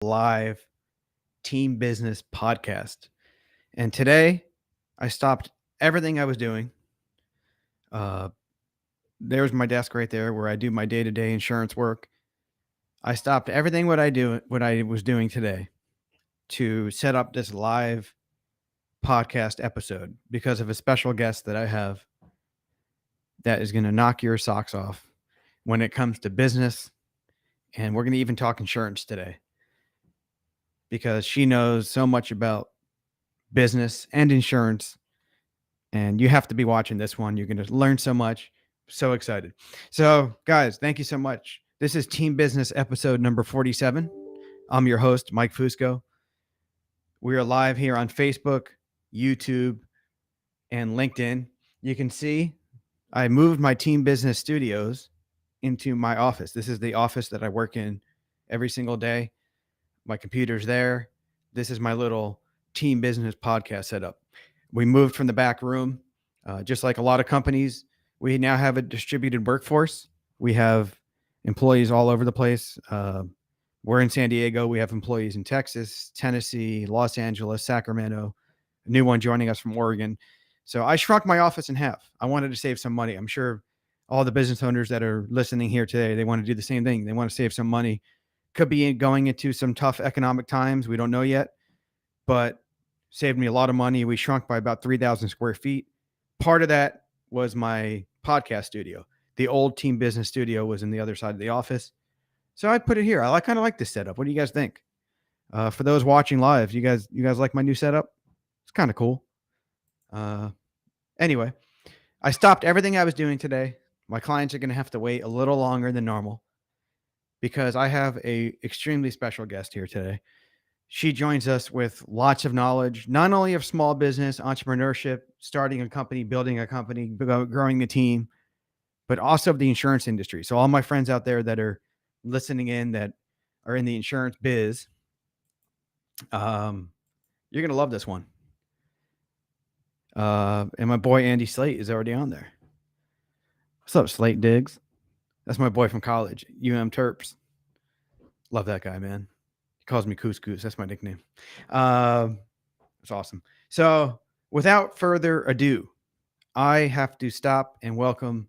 live team business podcast. And today I stopped everything I was doing. Uh, there's my desk right there where I do my day to day insurance work. I stopped everything what I was doing today to set up this live podcast episode because of a special guest that I have that is going to knock your socks off when it comes to business. And we're going to even talk insurance today because she knows so much about business and insurance. And you have to be watching this one. You're going to learn so much. So excited. So, guys, thank you so much. This is Team Business episode number 47. I'm your host, Mike Fusco. We are live here on Facebook, YouTube, and LinkedIn. You can see I moved my Team Business studios into my office. This is the office that I work in every single day. My computer's there. This is my little Team Business podcast setup. We moved from the back room. Just like a lot of companies, we now have a distributed workforce. We have employees all over the place. We're in San Diego. We have employees in Texas, Tennessee, Los Angeles, Sacramento, a new one joining us from Oregon. So I shrunk my office in half. I wanted to save some money. I'm sure all the business owners that are listening here today, they want to do the same thing. They want to save some money. Could be going into some tough economic times. We don't know yet, but saved me a lot of money. We shrunk by about 3,000 square feet. Part of that was my podcast studio. The old Team Business studio was in the other side of the office. So I put it here. I kind of like this setup. What do you guys think? For those watching live, you guys like my new setup? It's kind of cool. Anyway, I stopped everything I was doing today. My clients are going to have to wait a little longer than normal because I have a extremely special guest here today. She joins us with lots of knowledge, not only of small business, entrepreneurship, starting a company, building a company, growing a team, but also of the insurance industry. So all my friends out there that are listening in that are in the insurance biz, you're going to love this one. And my boy Andy Slate is already on there. What's up, Slate Diggs? That's my boy from college, Terps. Love that guy, man. He calls me Couscous. That's my nickname. It's awesome. So without further ado, I have to stop and welcome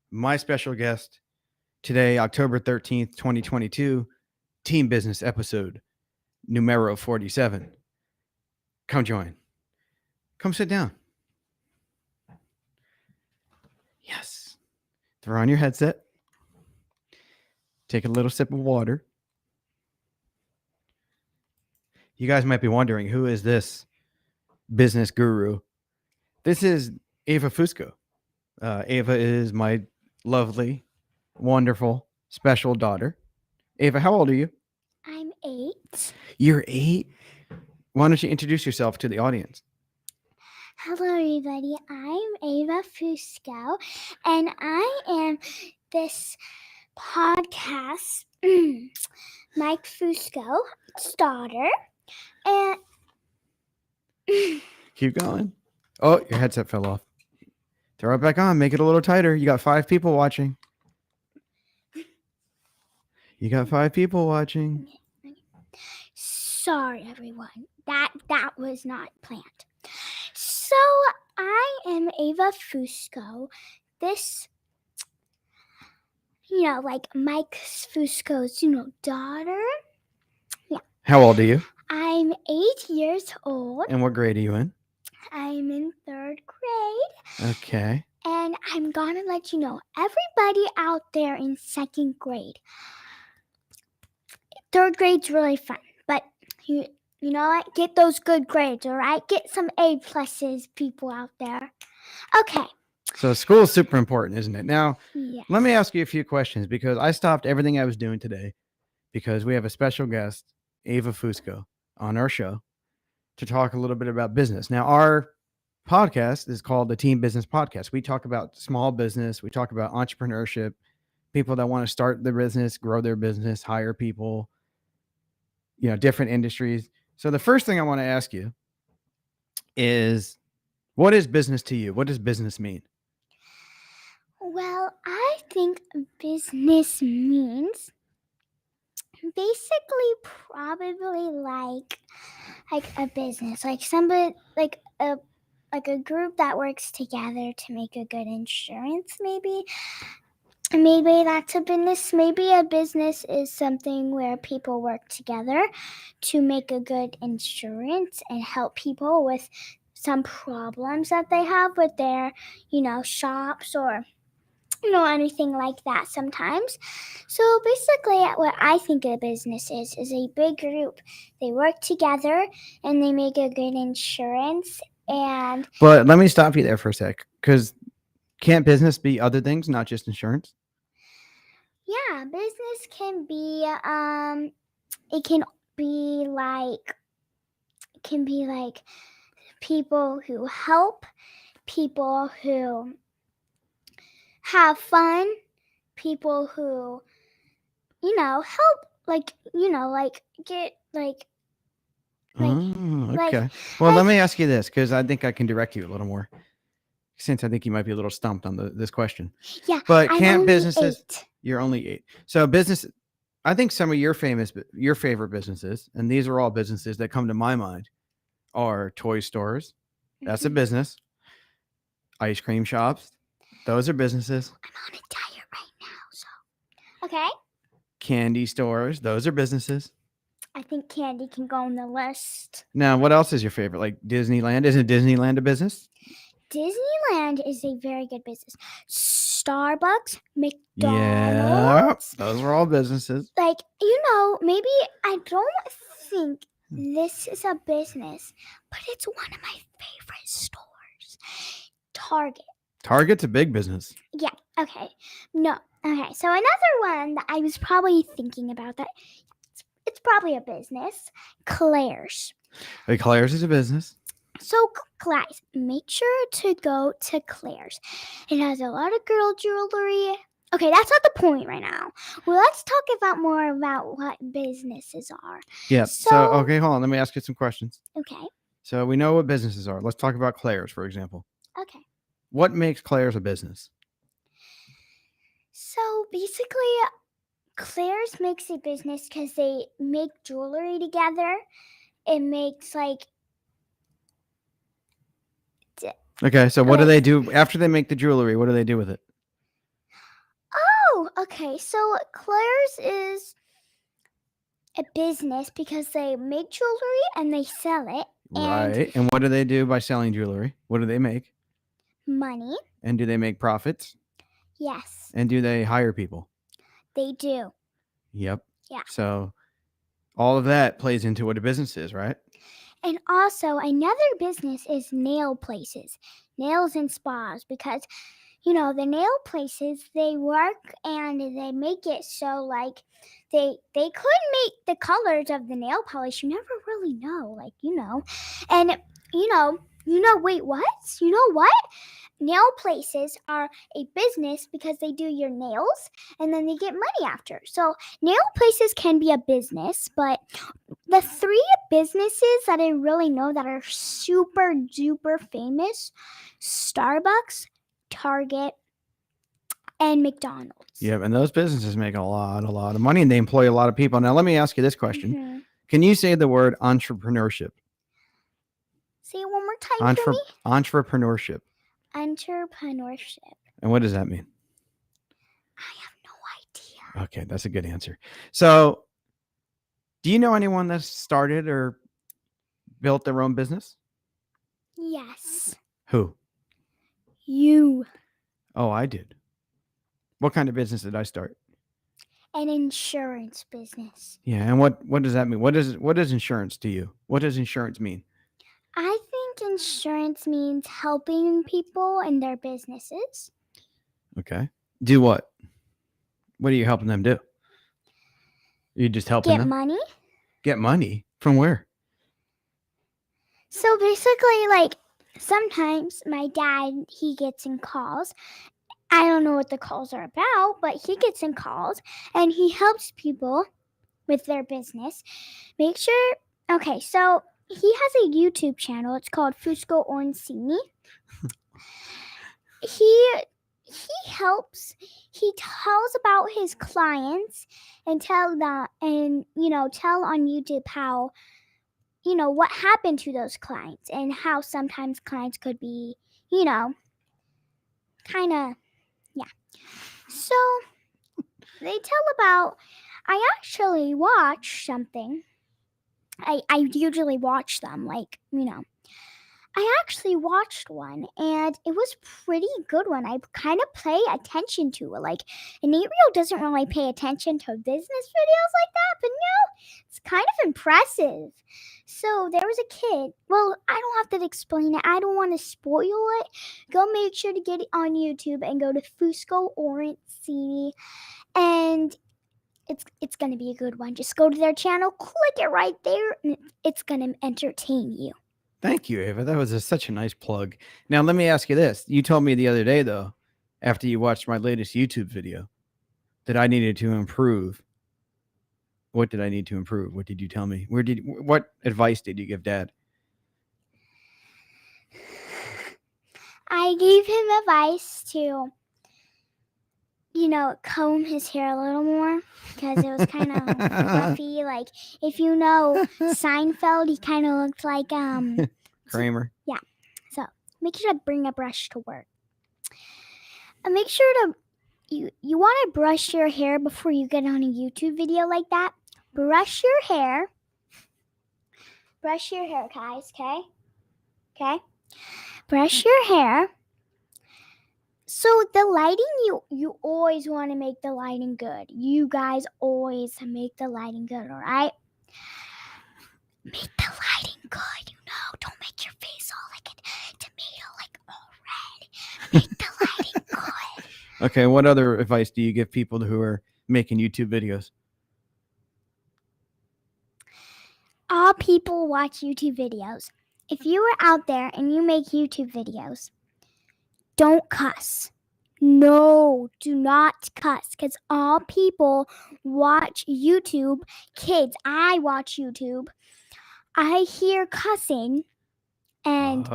my special guest today, October 13th, 2022, Team Business episode numero 47. Come join. Come sit down. Yes. Throw on your headset. Take a little sip of water. You guys might be wondering, who is this business guru? This is Ava Fusco. Ava is my lovely, wonderful, special daughter. Ava, how old are you? I'm 8. You're 8? Why don't you introduce yourself to the audience? Hello, everybody. I'm Ava Fusco, and I am this podcast, Mike Fusco's daughter. And Keep going. Oh, your headset fell off. Throw it back on. Make it a little tighter. You got 5 people watching. You got 5 people watching. sorry, everyone. That was not planned. So I am Ava Fusco. This, like Mike Fusco's, daughter. Yeah. How old are you? I'm 8 years old. And what grade are you in? I'm in 3rd grade. Okay. And I'm gonna let you know, everybody out there in 2nd grade, 3rd grade's really fun, but you know what? Get those good grades, all right? Get some A pluses, people out there. Okay. So school is super important, isn't it? Now, Yes. let me ask you a few questions because I stopped everything I was doing today because we have a special guest, Ava Fusco, on our show to talk a little bit about business. Now, our podcast is called the Team Business Podcast. We talk about small business. We talk about entrepreneurship, people that want to start their business, grow their business, hire people, different industries. So the first thing I want to ask you is, what is business to you? What does business mean? Well, I think business means basically probably like a business, like somebody like a group that works together to make a good insurance, maybe. Maybe that's a business. Maybe a business is something where people work together to make a good insurance and help people with some problems that they have with their, shops or anything like that sometimes. So basically, what I think a business is a big group. They work together and they make a good insurance. And But let me stop you there for a sec, because can't business be other things, not just insurance? yeah, business can be it can be like people who help, people who have fun, people who help, get Oh, like okay. Well, let like me ask you this, because I think I can direct you a little more, since I think you might be a little stumped on this question. yeah, But I'm can't only businesses? 8. You're only 8. So business. I think some of your favorite businesses, and these are all businesses that come to my mind, are toy stores. That's a Mhm. business. Ice cream shops. Those are businesses. I'm on a diet right now, so okay. Candy stores. Those are businesses. I think candy can go on the list. Now, what else is your favorite? Like Disneyland. Isn't Disneyland a business? Disneyland is a very good business. Starbucks, Yeah. McDonald's. Those are all businesses. Like, maybe I don't think this is a business, but it's one of my favorite stores. Target. Target's a big business. Yeah, okay. No. Okay, so another one that I was probably thinking about that it's probably a business. Claire's. Like Claire's is a business. So, guys, make sure to go to Claire's. It has a lot of girl jewelry. Okay, that's not the point right now. Well, let's talk about more about what businesses are. Yeah. So okay, hold on. Let me ask you some questions. Okay. So we know what businesses are. Let's talk about Claire's, for example. Okay. What makes Claire's a business? So basically, Claire's makes a business because they make jewelry together. It makes Okay, so what do they do after they make the jewelry? What do they do with it? Oh, okay. So Claire's is a business because they make jewelry and they sell it. Right. And what do they do by selling jewelry? What do they make? Money. And do they make profits? Yes, And do they hire people? they do. Yep. Yeah. So all of that plays into what a business is, right? And also, another business is nail places, nails and spas, because the nail places, they work and they make it so they could make the colors of the nail polish. You never really know, and wait, what? You know what? Nail places are a business because they do your nails and then they get money after. So nail places can be a business, but the 3 businesses that I really know that are super duper famous: Starbucks, Target, and McDonald's. Yep. And those businesses make a lot of money, and they employ a lot of people. Now, let me ask you this question. Mhm. Can you say the word entrepreneurship? Say it one more time for me. Entrepreneurship. Entrepreneurship. And what does that mean? I have no idea. Okay, that's a good answer. So, do you know anyone that started or built their own business? Yes. Who? You. Oh, I did. What kind of business did I start? An insurance business. Yeah, and what does that mean? What is insurance to you? What does insurance mean? I think insurance means helping people in their businesses. Okay. Do what? What are you helping them do? Are you just helping Get them? money. Get money from where? So basically, sometimes my dad, he gets in calls. I don't know what the calls are about, but he gets in calls and he helps people with their business. Make sure. Okay, so he has a YouTube channel. It's called Fusco Orsini. he tells about his clients and tell tell on YouTube how what happened to those clients and how sometimes clients could be, kind of, yeah. So they tell about, I actually watch something. I usually watch them, like, I actually watched one and it was pretty good one. I kind of pay attention to it. Like, and Nate Reel doesn't really pay attention to business videos like that, but it's kind of impressive. So there was a kid. Well, I don't have to explain it. I don't want to spoil it. Go make sure to get it on YouTube and go to Fusco Orange CD, and it's gonna be a good one. Just go to their channel, click it right there, and it's gonna entertain you. Thank you, Ava. That was such a nice plug. Now, let me ask you this. You told me the other day, though, after you watched my latest YouTube video, that I needed to improve. What did I need to improve? What did you tell me? What advice did you give Dad? I gave him advice to, comb his hair a little more because it was kind of fluffy. Like, if you know Seinfeld, he kind of looked like Kramer. Yeah. So make sure to bring a brush to work. And make sure to you want to brush your hair before you get on a YouTube video like that. Brush your hair. Brush your hair, guys. Okay. Brush your hair. So the lighting, you always want to make the lighting good. You guys always make the lighting good, all right? Make the lighting good, Don't make your face all like a tomato, like all red. Make the lighting good. Okay, what other advice do you give people who are making YouTube videos? All people watch YouTube videos. If you are out there and you make YouTube videos, don't cuss. No, do not cuss, because all people watch YouTube. Kids, I watch YouTube. I hear cussing, and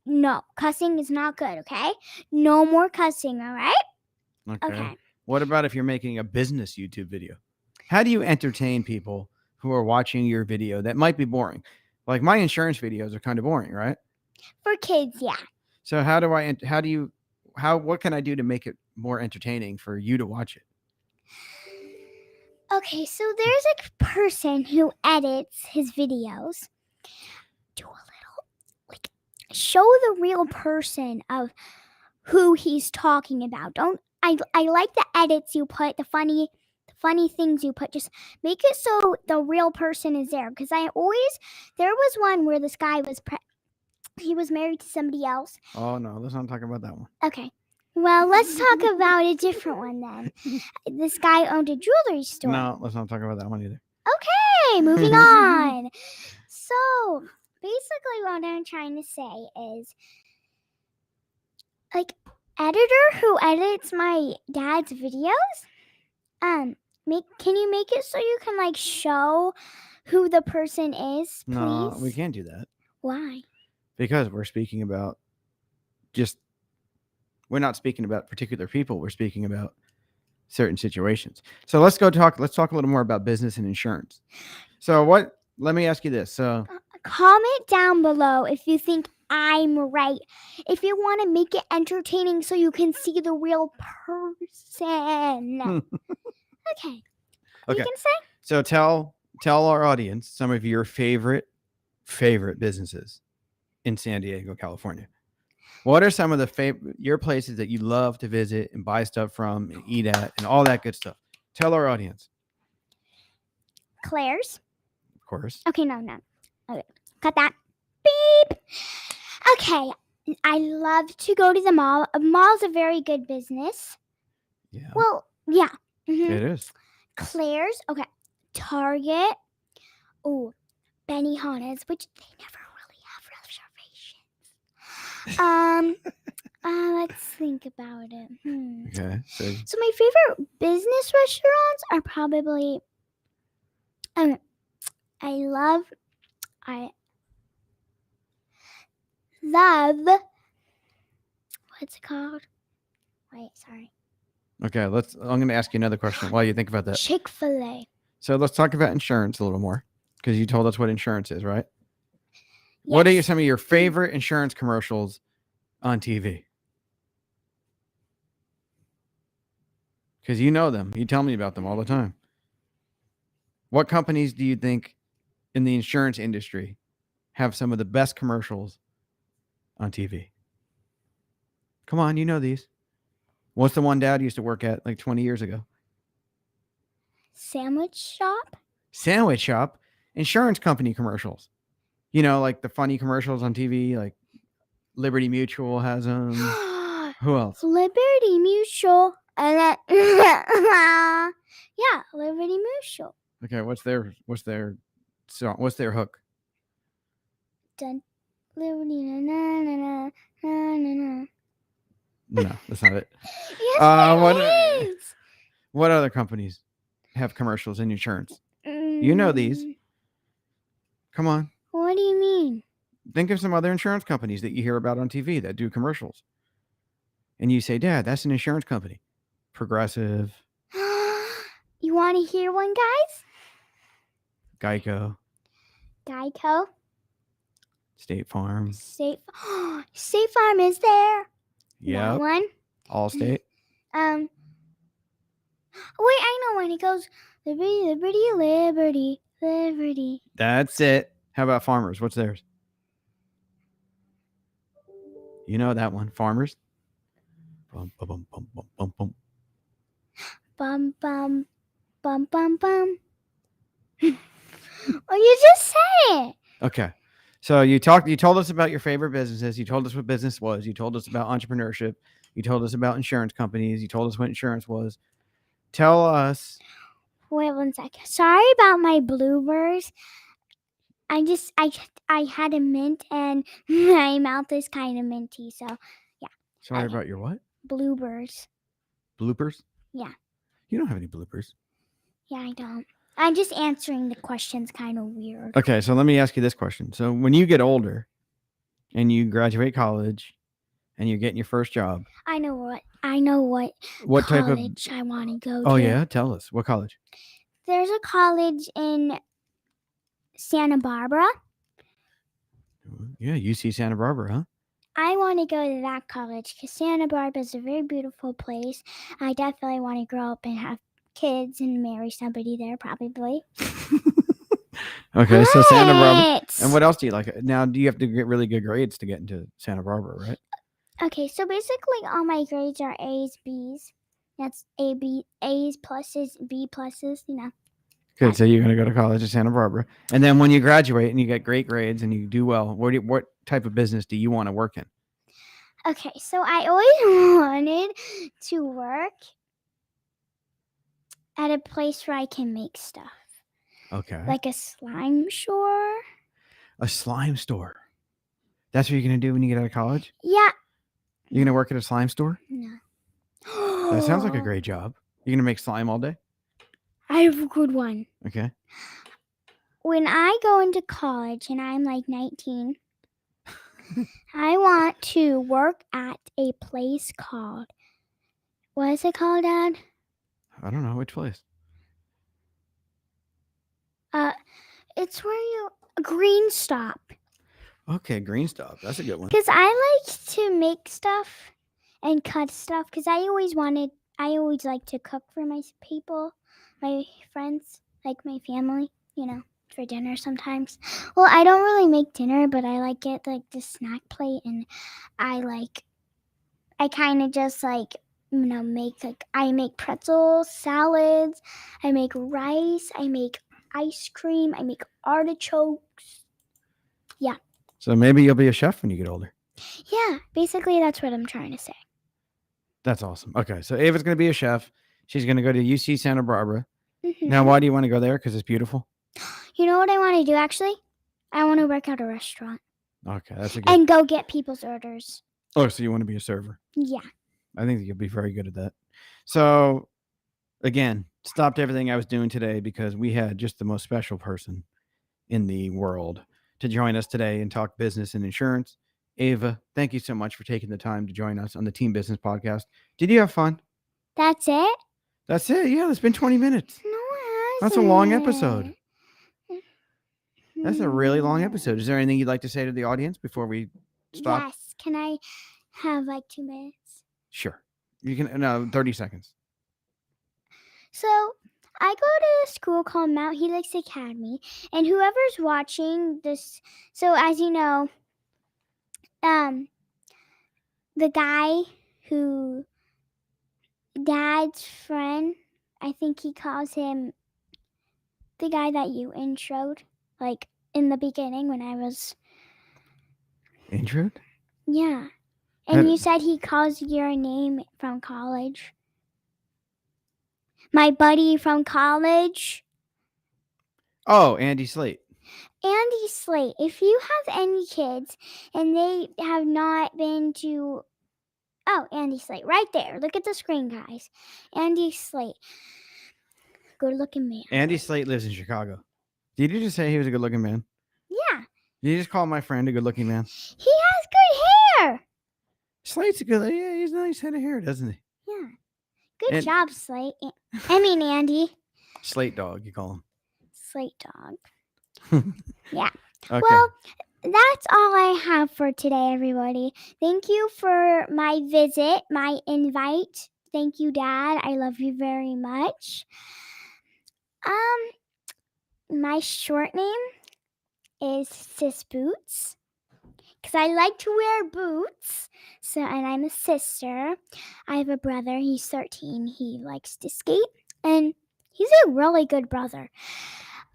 no, cussing is not good, okay? No more cussing, all right? Okay. What about if you're making a business YouTube video? How do you entertain people who are watching your video that might be boring? Like, my insurance videos are kind of boring, right? For kids, yeah. So what can I do to make it more entertaining for you to watch it? Okay, so there's a person who edits his videos. Do a little, show the real person of who he's talking about. I like the edits you put, the funny things you put. Just make it so the real person is there. Because there was one where this guy he was married to somebody else. Oh no, let's not talk about that one. Okay. Well, let's talk about a different one then. This guy owned a jewelry store. No, let's not talk about that one either. Okay, moving on. So, basically what I'm trying to say is, like, editor who edits my dad's videos, can you make it so you can, show who the person is, please? No, we can't do that. Why? Because we're speaking about we're not speaking about particular people. We're speaking about certain situations. So let's talk a little more about business and insurance. So let me ask you this. So comment down below if you think I'm right. If you want to make it entertaining so you can see the real person. Okay. You can say? So tell our audience some of your favorite businesses in San Diego, California. What are some of your places that you love to visit and buy stuff from and eat at and all that good stuff? Tell our audience. Claire's. Of course. Okay, no. Okay, cut that. Beep. Okay, I love to go to the mall. A mall's a very good business. Yeah. Well, yeah. It is. Claire's. Okay. Target. Oh, Benihana's, which they never really have reservations. Let's think about it. Okay. So my favorite business restaurants are probably. I love. What's it called? Wait, sorry. Okay, I'm going to ask you another question while you think about that. Chick-fil-A. So let's talk about insurance a little more because you told us what insurance is, right? What are Yes. some of your favorite insurance commercials on TV? Because you know them. You tell me about them all the time. What companies do you think in the insurance industry have some of the best commercials on TV? Come on, you know these. What's the one Dad used to work at like 20 years ago? Sandwich shop? Sandwich shop, insurance company commercials. You know, like the funny commercials on TV, like Liberty Mutual has them. Who else? Liberty Mutual. And then, yeah, Liberty Mutual. Okay, what's their song? What's their hook? Dun, Liberty, na na na na na na na. No, that's not it. Yes, it is. What other companies have commercials in insurance? You know these. Come on. What do you mean? Think of some other insurance companies that you hear about on TV that do commercials. And you say, Dad, that's an insurance company. Progressive, You want to hear one, guys? Geico, Geico. State Farm. State Farm is there. Yeah. That one. Allstate. Wait, I know when it goes Liberty, Liberty, Liberty, Liberty. That's it. How about Farmers? What's theirs? You know that one. Farmers. Bum, bum, bum, bum, bum, bum, bum. Bum, bum, bum, bum, bum. Oh, you just said it. Okay. So you told us about your favorite businesses. You told us what business was. You told us about entrepreneurship. You told us about insurance companies. You told us what insurance was. Tell us. Wait 1 second. Sorry about my bloopers. I had a mint and my mouth is kind of minty. So Sorry about your what? bloopers. Bloopers? Yeah. You don't have any bloopers. Yeah, I don't. I'm just answering the questions kind of weird. Okay, so let me ask you this question. So when you get older and you graduate college and you're getting your first job. I know what What type of college I want to go to. Oh yeah, tell us. What college? There's a college in Santa Barbara. Yeah, UC Santa Barbara, huh? I want to go to that college because Santa Barbara is a very beautiful place. I definitely want to grow up and have kids and marry somebody there, probably. Okay, so Santa Barbara. What? And what else do you like? Now, do you have to get really good grades to get into Santa Barbara, right? Okay, so basically all my grades are A's, B's. That's A's pluses, B pluses, you know. Good. So you're going to go to college at Santa Barbara. And then when you graduate and you get great grades and you do well, what type of business do you want to work in? Okay, so I always wanted to work at a place where I can make stuff. Okay. Like a slime store. A slime store. That's what you're going to do when you get out of college? Yeah. You're going to work at a slime store? No. That sounds like a great job. You're going to make slime all day? I have a good one. Okay. When I go into college and I'm like 19, I want to work at a place called, what is it called, Dad? I don't know. Which place? It's where you, Green Stop. Okay, Green Stop. That's a good one. Because I like to make stuff and cut stuff because I always like to cook for my people, my friends, like my family, you know, for dinner sometimes. Well, I don't really make dinner, but I like get like the snack plate and I kind of just like, you know, I make pretzels, salads, I make rice, I make ice cream, I make artichokes. Yeah. So maybe you'll be a chef when you get older. Yeah, basically that's what I'm trying to say. That's awesome. Okay, so Ava's going to be a chef. She's going to go to UC Santa Barbara. Mm-hmm. Now, why do you want to go there? Because it's beautiful? You know what I want to do, actually? I want to work at a restaurant. Okay, that's a good... And go get people's orders. Oh, so you want to be a server? Yeah. I think you'll be very good at that. So, again, stopped everything I was doing today because we had just the most special person in the world to join us today and talk business and insurance. Ava, thank you so much for taking the time to join us on the Team Business Podcast. Did you have fun? That's it? That's it. Yeah, it's been 20 minutes. No, it That's a long hasn't. episode. That's a really long episode. Is there anything you'd like to say to the audience before we stop? Yes. Can I have like 2 minutes? Sure. You can. No, 30 seconds. So I go to a school called Mount Helix Academy, and whoever's watching this, so as you know, the guy who Dad's friend, I think he calls him the guy that you introed, like in the beginning when I was, Intro? yeah. That- And you said he calls your name from college. My buddy from college. Oh, Andy Slate. Andy Slate, if you have any kids and they have not been to, oh, Andy Slate, right there. Look at the screen, guys. Andy Slate. Good looking man. Andy Slate lives in Chicago. Did you just say he was a good looking man? Yeah. Did you just call my friend a good looking man? He has good hair. Slate's a good. Yeah, he's a nice head of hair, doesn't he? Yeah. Good And- job, Slate. I mean, Andy. Slate dog, you call Slate dog. him. Yeah. Okay. Well, that's all I have for today, everybody. Thank you for my visit, my invite. Thank you, Dad. I love you very much. My short name is Sis Boots because I like to wear boots. So, and I'm a sister. I have a brother. He's 13. He likes to skate, and he's a really good brother.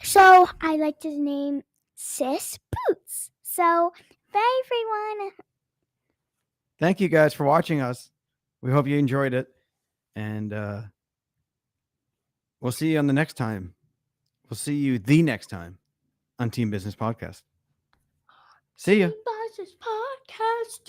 So I like to name Sis Boots. So, bye, everyone. Thank you guys for watching us. We hope you enjoyed it. And we'll see you on the next time. We'll see you the next time on Team Business Podcast. See ya. Business Podcast,